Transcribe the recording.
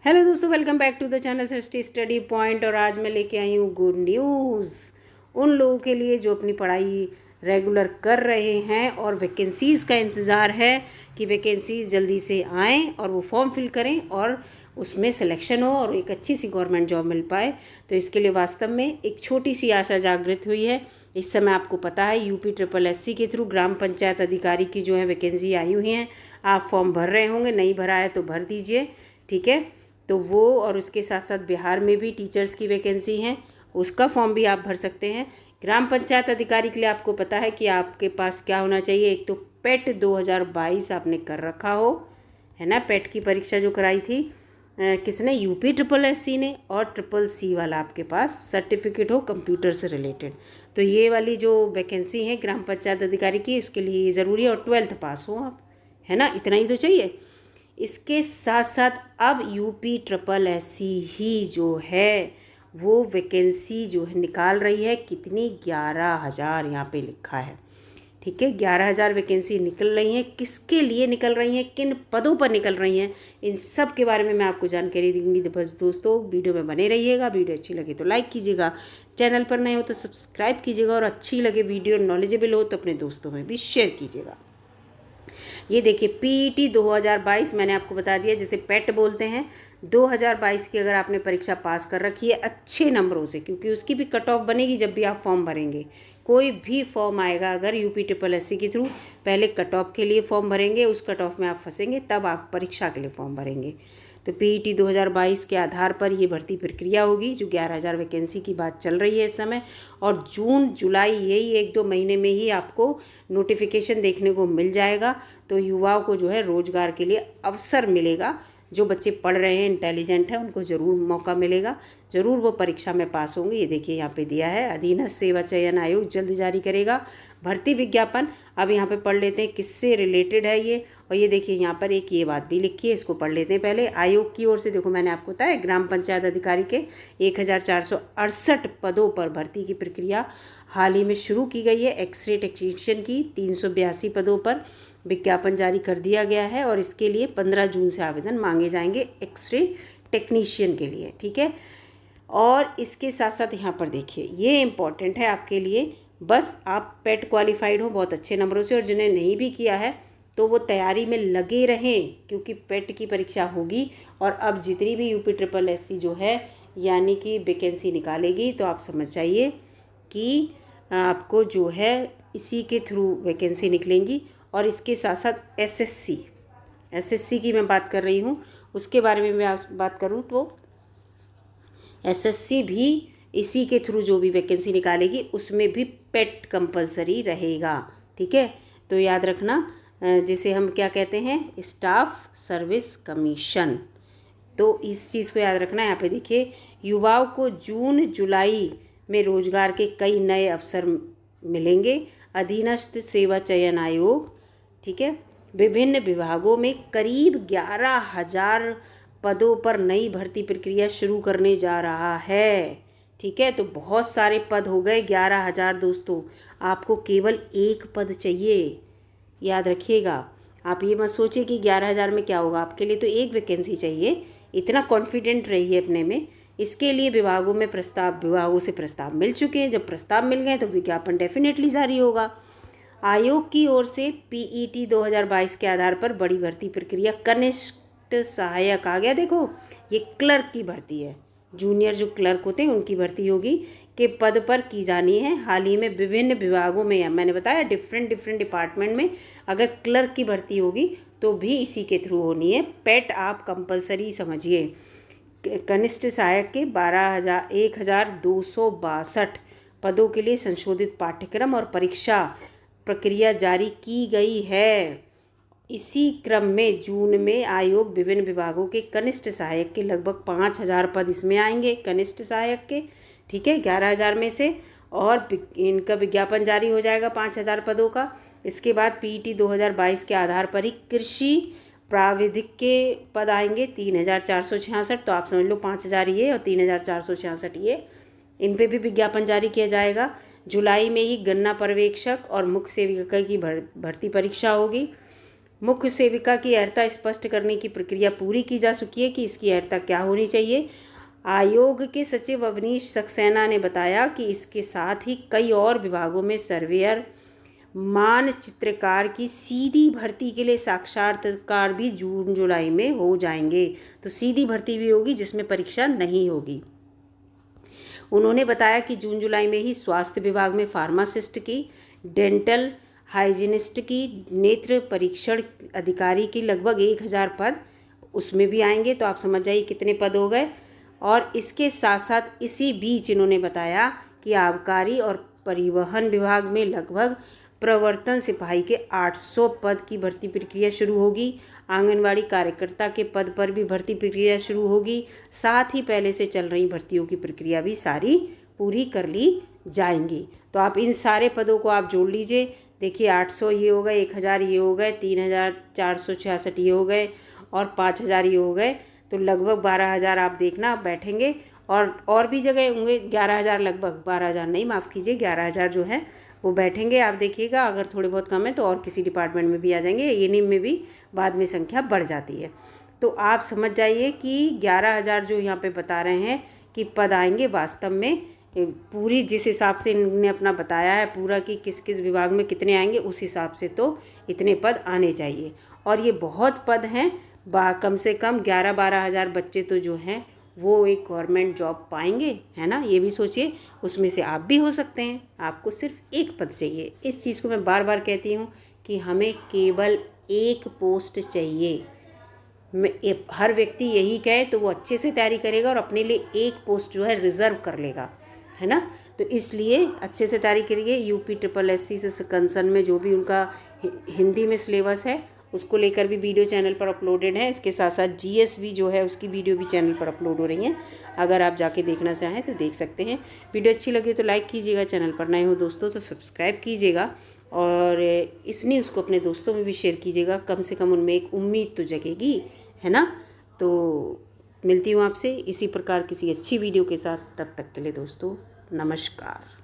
Hello दोस्तों, welcome back to the channel Srishti study point. और आज मैं लेके आई हूँ गुड न्यूज़ उन लोगों के लिए जो अपनी पढ़ाई रेगुलर कर रहे हैं और वैकेंसीज़ का इंतज़ार है कि वैकेंसीज जल्दी से आएँ और वो फॉर्म फिल करें और उसमें सिलेक्शन हो और एक अच्छी सी गवर्नमेंट जॉब मिल पाए। तो इसके लिए वास्तव में एक छोटी सी आशा जागृत हुई है। इस समय आपको पता है UPSSC के थ्रू ग्राम पंचायत अधिकारी की जो है वैकेंसी आई हुई हैं। आप फॉर्म भर रहे होंगे, नहीं भरा है तो भर दीजिए, ठीक है। तो वो और उसके साथ साथ बिहार में भी टीचर्स की वैकेंसी हैं, उसका फॉर्म भी आप भर सकते हैं। ग्राम पंचायत अधिकारी के लिए आपको पता है कि आपके पास क्या होना चाहिए। एक तो पेट 2022 आपने कर रखा हो, है ना। पेट की परीक्षा जो कराई थी किसने, UPSSC ने। और CCC वाला आपके पास सर्टिफिकेट हो कंप्यूटर से रिलेटेड। तो ये वाली जो वैकेंसी है ग्राम पंचायत अधिकारी की, इसके लिए ये ज़रूरी है। और 12th पास हो आप, है ना, इतना ही तो चाहिए। इसके साथ साथ अब UPSSC ही जो है वो वैकेंसी जो है निकाल रही है। कितनी, 11,000 यहाँ पे लिखा है, ठीक है। 11,000 वैकेंसी निकल रही हैं। किसके लिए निकल रही हैं, किन पदों पर निकल रही हैं, इन सब के बारे में मैं आपको जानकारी दूंगी। तो बस दोस्तों वीडियो में बने रहिएगा। वीडियो अच्छी लगे तो लाइक कीजिएगा, चैनल पर नए हो तो सब्सक्राइब कीजिएगा, और अच्छी लगे वीडियो, नॉलेजेबल हो तो अपने दोस्तों में भी शेयर कीजिएगा। ये देखिए PET 2022 मैंने आपको बता दिया, जैसे पेट बोलते हैं। 2022 की अगर आपने परीक्षा पास कर रखी है अच्छे नंबरों से, क्योंकि उसकी भी कट ऑफ बनेगी जब भी आप फॉर्म भरेंगे। कोई भी फॉर्म आएगा अगर UPSSC के थ्रू, पहले कट ऑफ के लिए फॉर्म भरेंगे, उस कट ऑफ में आप फंसेंगे तब आप परीक्षा के लिए फॉर्म भरेंगे। तो PET 2022 के आधार पर ये भर्ती प्रक्रिया होगी। जो 11,000 वैकेंसी की बात चल रही है इस समय, और जून जुलाई यही 1-2 महीने में ही आपको नोटिफिकेशन देखने को मिल जाएगा। तो युवाओं को जो है रोजगार के लिए अवसर मिलेगा। जो बच्चे पढ़ रहे हैं, इंटेलिजेंट हैं, उनको ज़रूर मौका मिलेगा, ज़रूर वो परीक्षा में पास होंगे। ये देखिए यहाँ पे दिया है, अधीनस्थ सेवा चयन आयोग जल्द जारी करेगा भर्ती विज्ञापन। अब यहाँ पे पढ़ लेते हैं किससे रिलेटेड है ये। और ये देखिए यहाँ पर एक ये बात भी लिखी है, इसको पढ़ लेते हैं पहले। आयोग की ओर से देखो, मैंने आपको बताया ग्राम पंचायत अधिकारी के 1,468 पदों पर भर्ती की प्रक्रिया हाल ही में शुरू की गई है। एक्सरे टेक्नीशियन की 382 पदों पर विज्ञापन जारी कर दिया गया है, और इसके लिए 15 जून से आवेदन मांगे जाएंगे एक्सरे टेक्नीशियन के लिए, ठीक है। और इसके साथ साथ यहाँ पर देखिए, ये इम्पॉर्टेंट है आपके लिए। बस आप पेट क्वालिफाइड हो बहुत अच्छे नंबरों से, और जिन्हें नहीं भी किया है तो वो तैयारी में लगे रहें, क्योंकि पेट की परीक्षा होगी। और अब जितनी भी UPSSC जो है यानी कि वैकेंसी निकालेगी, तो आप समझ जाइए कि आपको जो है इसी के थ्रू वैकेंसी निकलेंगी। और इसके साथ साथ SSC की मैं बात कर रही हूँ, उसके बारे में मैं बात करूँ तो SSC भी इसी के थ्रू जो भी वैकेंसी निकालेगी उसमें भी पेट कंपलसरी रहेगा, ठीक है। तो याद रखना, जिसे हम क्या कहते हैं, स्टाफ सर्विस कमीशन। तो इस चीज़ को याद रखना। यहाँ पे देखिए, युवाओं को जून जुलाई में रोजगार के कई नए अवसर मिलेंगे। अधीनस्थ सेवा चयन आयोग, ठीक है, विभिन्न विभागों में करीब 11,000 पदों पर नई भर्ती प्रक्रिया शुरू करने जा रहा है, ठीक है। तो बहुत सारे पद हो गए 11,000 दोस्तों। आपको केवल एक पद चाहिए, याद रखिएगा। आप ये मत सोचिए कि 11,000 में क्या होगा, आपके लिए तो एक वैकेंसी चाहिए। इतना कॉन्फिडेंट रहिए अपने में। इसके लिए विभागों से प्रस्ताव मिल चुके हैं। जब प्रस्ताव मिल गए तो विज्ञापन डेफिनेटली जारी होगा। आयोग की ओर से PET 2022 के आधार पर बड़ी भर्ती प्रक्रिया, कनिष्ठ सहायक आ गया, देखो ये क्लर्क की भर्ती है। जूनियर जो क्लर्क होते हैं उनकी भर्ती होगी, के पद पर की जानी है। हाल ही में विभिन्न विभागों में, मैंने बताया डिफरेंट डिपार्टमेंट में अगर क्लर्क की भर्ती होगी तो भी इसी के थ्रू होनी है। पेट आप कंपलसरी समझिए। कनिष्ठ सहायक के 1,262 पदों के लिए संशोधित पाठ्यक्रम और परीक्षा प्रक्रिया जारी की गई है। इसी क्रम में जून में आयोग विभिन्न विभागों के कनिष्ठ सहायक के लगभग 5,000 पद इसमें आएंगे, कनिष्ठ सहायक के, ठीक है, 11,000 में से। और इनका विज्ञापन जारी हो जाएगा 5,000 पदों का। इसके बाद PET 2022 के आधार पर ही कृषि प्राविधिक के पद आएंगे 3,466। तो आप समझ लो 5,000 ये और 3,466 ये, इन पे भी विज्ञापन जारी किया जाएगा। जुलाई में ही गन्ना पर्यवेक्षक और मुख्य सेविका की भर्ती परीक्षा होगी। मुख्य सेविका की अर्हता स्पष्ट करने की प्रक्रिया पूरी की जा चुकी है कि इसकी अर्हता क्या होनी चाहिए। आयोग के सचिव अवनीश सक्सेना ने बताया कि इसके साथ ही कई और विभागों में सर्वेयर, मानचित्रकार की सीधी भर्ती के लिए साक्षात्कार भी जून जुलाई में हो जाएंगे। तो सीधी भर्ती भी होगी जिसमें परीक्षा नहीं होगी। उन्होंने बताया कि जून जुलाई में ही स्वास्थ्य विभाग में फार्मासिस्ट की, डेंटल हाइजीनिस्ट की, नेत्र परीक्षण अधिकारी की लगभग 1000 पद उसमें भी आएंगे। तो आप समझ जाइए कितने पद हो गए। और इसके साथ साथ इसी बीच इन्होंने बताया कि आबकारी और परिवहन विभाग में लगभग प्रवर्तन सिपाही के 800 पद की भर्ती प्रक्रिया शुरू होगी। आंगनवाड़ी कार्यकर्ता के पद पर भी भर्ती प्रक्रिया शुरू होगी। साथ ही पहले से चल रही भर्तियों की प्रक्रिया भी सारी पूरी कर ली जाएंगी। तो आप इन सारे पदों को आप जोड़ लीजिए। देखिए 800 ये हो गए, 1000 ये हो गए, 3466 ये हो गए और 5000 ये हो गए। तो लगभग 12000 आप देखना बैठेंगे। और भी जगह होंगे 11000, लगभग 12000 नहीं, माफ़ कीजिए 11000 जो है वो बैठेंगे। आप देखिएगा अगर थोड़े बहुत कम है तो और किसी डिपार्टमेंट में भी आ जाएंगे। एएनएम में भी बाद में संख्या बढ़ जाती है। तो आप समझ जाइए कि 11000 जो यहाँ पे बता रहे हैं कि पद आएंगे, वास्तव में पूरी जिस हिसाब से इन्होंने अपना बताया है पूरा कि किस किस विभाग में कितने आएंगे, उस हिसाब से तो इतने पद आने चाहिए। और ये बहुत पद हैं, कम से कम 11-12 हज़ार बच्चे तो जो हैं वो एक गवर्नमेंट जॉब पाएंगे, है ना। ये भी सोचिए, उसमें से आप भी हो सकते हैं। आपको सिर्फ एक पद चाहिए। इस चीज़ को मैं बार बार कहती हूँ कि हमें केवल एक पोस्ट चाहिए। हर व्यक्ति यही कहे तो वो अच्छे से तैयारी करेगा और अपने लिए एक पोस्ट जो है रिज़र्व कर लेगा, है ना। तो इसलिए अच्छे से तैयारी करिए। यूपी SSSC से कंसर्न में जो भी उनका हिंदी में सिलेबस है उसको लेकर भी वीडियो चैनल पर अपलोडेड है। इसके साथ साथ GS भी जो है उसकी वीडियो भी चैनल पर अपलोड हो रही हैं। अगर आप जाके देखना चाहें तो देख सकते हैं। वीडियो अच्छी लगे तो लाइक कीजिएगा, चैनल पर नए हो दोस्तों तो सब्सक्राइब कीजिएगा और इस न्यूज़ को अपने दोस्तों में भी शेयर कीजिएगा। कम से कम उनमें एक उम्मीद तो जगेगी, है ना। तो मिलती हूँ आपसे इसी प्रकार किसी अच्छी वीडियो के साथ। तब तक के लिए दोस्तों नमस्कार।